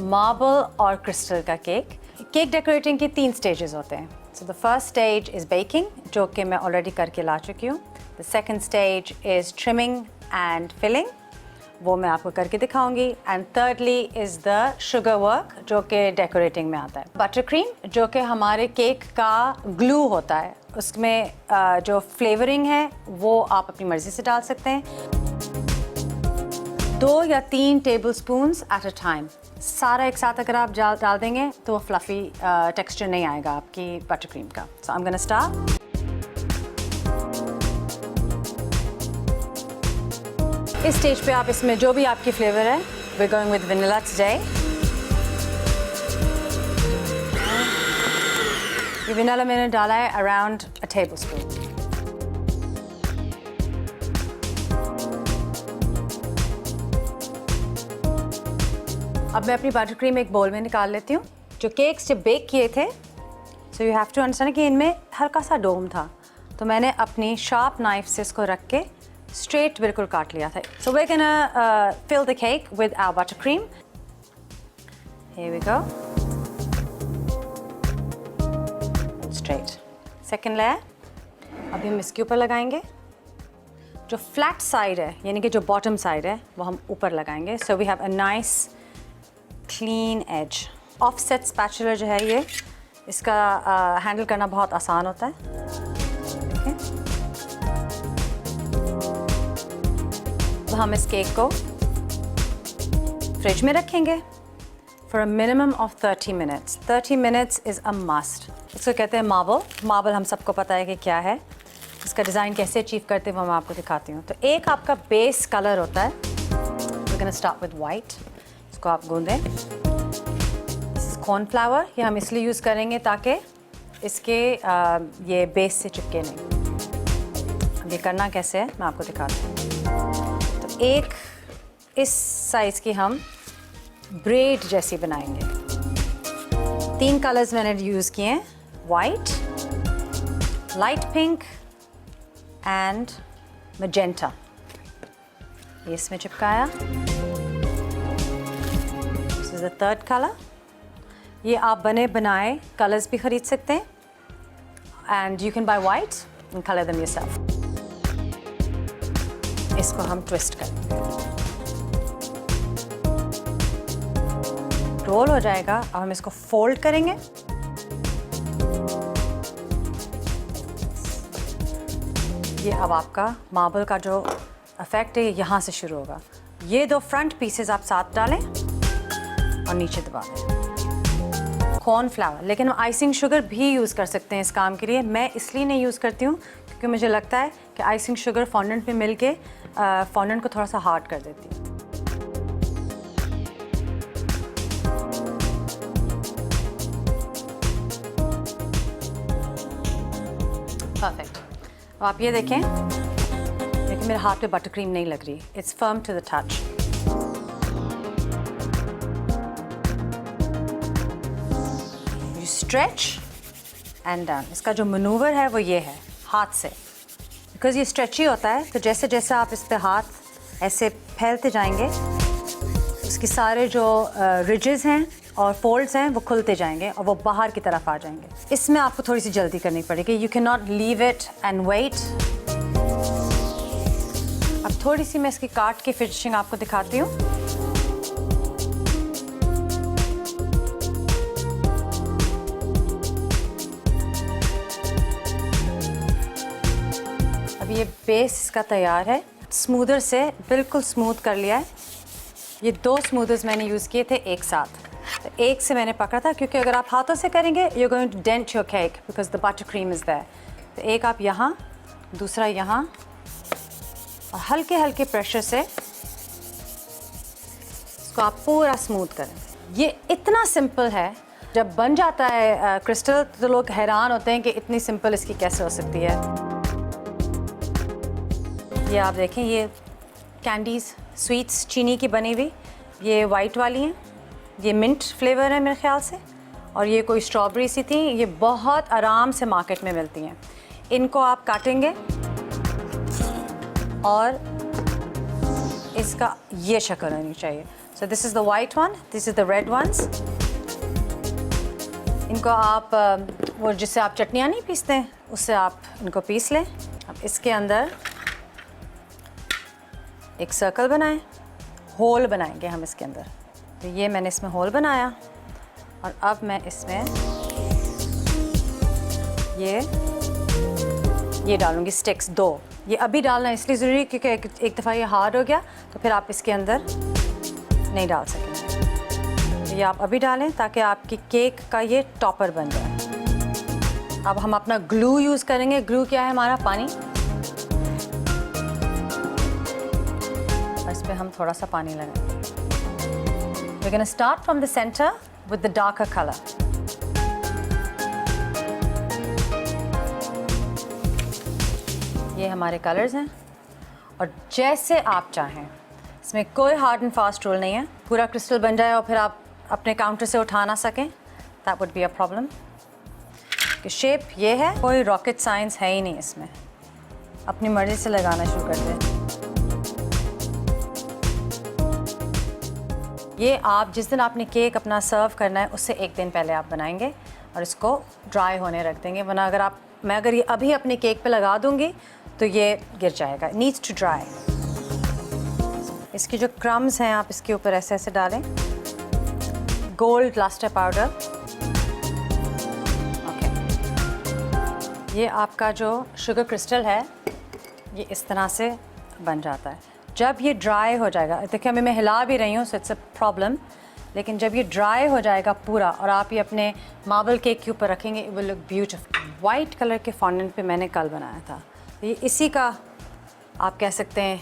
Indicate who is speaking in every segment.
Speaker 1: Marble और crystal का cake. Cake decorating के 3 स्टेजेस होते हैं। So the first stage is baking, जो कि मैं ऑलरेडी करके ला चुकी हूँ। The second stage is trimming and filling, वो मैं आपको करके दिखाऊंगी। And thirdly is the sugar work, जो कि डेकोरेटिंग में आता है। बटर क्रीम, जो कि हमारे केक का ग्लू होता है, उसमें जो फ्लेवरिंग है वो आप अपनी मर्ज़ी से डाल सकते हैं। 2 या 3 table spoons at a time, सारा एक साथ अगर आप डाल देंगे तो वो फ्लफ़ी टेक्सचर नहीं आएगा आपकी बटर क्रीम का। So I am gonna start. इस स्टेज पे आप इसमें जो भी आपकी फ्लेवर है, we are going with vanilla today. ये वनीला मैंने डाला है अराउंड अ टेबल स्पून। अब मैं अपनी बटर क्रीम एक बोल में निकाल लेती हूँ। जो केक्स जब बेक किए थे, so you have to understand कि इनमें हल्का सा डोम था, तो मैंने अपनी शार्प नाइफ से इसको रख के स्ट्रेट बिल्कुल काट लिया था। So we can fill the cake with our butter cream. Here we go, straight. Second layer अभी हम इसके ऊपर लगाएंगे। जो फ्लैट साइड है, यानी कि जो बॉटम साइड है, वो हम ऊपर लगाएंगे। So we have a nice clean edge. Offset spatula जो है ये, इसका हैंडल करना बहुत आसान होता है। देखिए, तो हम इस केक को फ्रिज में रखेंगे for a minimum of 30 minutes. 30 minutes is a must. इसको कहते हैं मार्बल। मार्बल हम सबको पता है कि क्या है, इसका डिज़ाइन कैसे अचीव करते हैं वो मैं आपको दिखाती हूँ। तो एक आपका बेस कलर होता है। We can start with white. इसको आप गूंदें। कॉर्नफ्लावर ये हम इसलिए यूज़ करेंगे ताकि इसके ये बेस से चिपके नहीं। अब ये करना कैसे है मैं आपको दिखाती हूँ। तो एक इस साइज़ की हम ब्रेड जैसी बनाएंगे। 3 कलर्स मैंने यूज़ किए हैं, white, light pink and magenta. ये इसमें चिपकाया। This is the third colour. ये आप बने बनाए कलर्स भी ख़रीद सकते हैं, and you can buy white and colour them yourself. इसको हम ट्विस्ट करेंगे, रोल हो जाएगा। अब हम इसको फोल्ड करेंगे। ये अब आपका मार्बल का जो इफेक्ट है यहाँ से शुरू होगा। ये 2 फ्रंट पीसेस आप साथ डालें और नीचे दबा दें। कॉर्नफ्लावर, लेकिन हम आइसिंग शुगर भी यूज़ कर सकते हैं इस काम के लिए। मैं इसलिए नहीं यूज़ करती हूँ क्योंकि मुझे लगता है कि आइसिंग शुगर फॉन्डेंट में मिल के फॉन्डेंट को थोड़ा सा हार्ड कर देती है। परफेक्ट। अब आप ये देखें, लेकिन मेरे हाथ पे बटर क्रीम नहीं लग रही। It's firm to the touch. You stretch and down. इसका जो मनूवर है वो ये है, हाथ से, बिकॉज ये स्ट्रेची होता है। तो जैसे जैसे आप इस पे हाथ ऐसे फैलते जाएंगे, इसके सारे जो रिजेस हैं और फोल्ड्स हैं वो खुलते जाएंगे और वो बाहर की तरफ आ जाएंगे। इसमें आपको थोड़ी सी जल्दी करनी पड़ेगी। You can not leave it and wait. अब थोड़ी सी मैं इसकी काट की फिनिशिंग आपको दिखाती हूँ। अब ये बेस इसका तैयार है। स्मूदर से बिल्कुल स्मूथ कर लिया है। ये 2 स्मूदर्स मैंने यूज़ किए थे एक साथ। तो एक से मैंने पकड़ा था, क्योंकि अगर आप हाथों से करेंगे you are going to dent your cake because the butter cream is there. तो एक आप यहाँ, दूसरा यहाँ, और हल्के हल्के प्रेशर से इसको आप पूरा स्मूथ करें। ये इतना सिंपल है। जब बन जाता है क्रिस्टल तो लोग हैरान होते हैं कि इतनी सिंपल इसकी कैसे हो सकती है। ये आप देखें, ये कैंडीज़, स्वीट्स चीनी की बनी हुई, ये वाइट वाली हैं। ये मिंट फ्लेवर है मेरे ख्याल से, और ये कोई स्ट्रॉबेरी सी थी। ये बहुत आराम से मार्केट में मिलती हैं। इनको आप काटेंगे और इसका ये शक्ल होनी चाहिए। So this is the white one, this is the red ones. इनको आप वो जिससे आप चटनियाँ नहीं पीसते हैं उससे आप इनको पीस लें। अब इसके अंदर एक सर्कल बनाएं, होल बनाएंगे हम इसके अंदर। तो ये मैंने इसमें होल बनाया और अब मैं इसमें ये डालूंगी स्टिक्स 2। ये अभी डालना इसलिए ज़रूरी है क्योंकि एक दफ़ा ये हार्ड हो गया तो फिर आप इसके अंदर नहीं डाल सकेंगे। तो ये आप अभी डालें ताकि आपकी केक का ये टॉपर बन जाए। अब हम अपना ग्लू यूज़ करेंगे। ग्लू क्या है? हमारा पानी। इस पर हम थोड़ा सा पानी लगाएंगे। We're going to start from the center with the darker color. ये हमारे कलर्स हैं और जैसे आप चाहें, इसमें कोई हार्ड एंड फास्ट रूल नहीं है। पूरा क्रिस्टल बन जाए और फिर आप अपने काउंटर से उठा ना सकें, that would be a problem. कि शेप ये है, कोई रॉकेट साइंस है ही नहीं इसमें। अपनी मर्ज़ी से लगाना शुरू कर दें। ये आप जिस दिन आपने केक अपना सर्व करना है उससे एक दिन पहले आप बनाएंगे और इसको ड्राई होने रख देंगे, वरना मैं अगर ये अभी अपने केक पे लगा दूंगी तो ये गिर जाएगा। Needs to dry. इसकी जो क्रम्स हैं आप इसके ऊपर ऐसे ऐसे डालें। Gold Lester powder. ओके, ये आपका जो शुगर क्रिस्टल है ये इस तरह से बन जाता है। जब ये ड्राई हो जाएगा, देखिए मैं हिला भी रही हूँ सो इट्स अ प्रॉब्लम, लेकिन जब ये ड्राई हो जाएगा पूरा और आप ये अपने मार्बल केक के ऊपर रखेंगे, it will look beautiful. White colour के फॉन्डेंट पे मैंने कल बनाया था, ये इसी का आप कह सकते हैं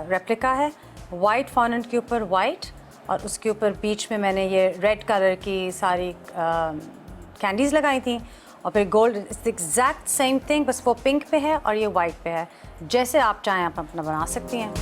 Speaker 1: रेप्लिका है। वाइट फॉन्डेंट के ऊपर वाइट और उसके ऊपर बीच में मैंने ये रेड कलर की सारी कैंडीज़ लगाई थी और फिर gold. It's exact same thing, बस वो पिंक पे है और ये वाइट पे है। जैसे आप चाहें आप अपना बना सकती हैं।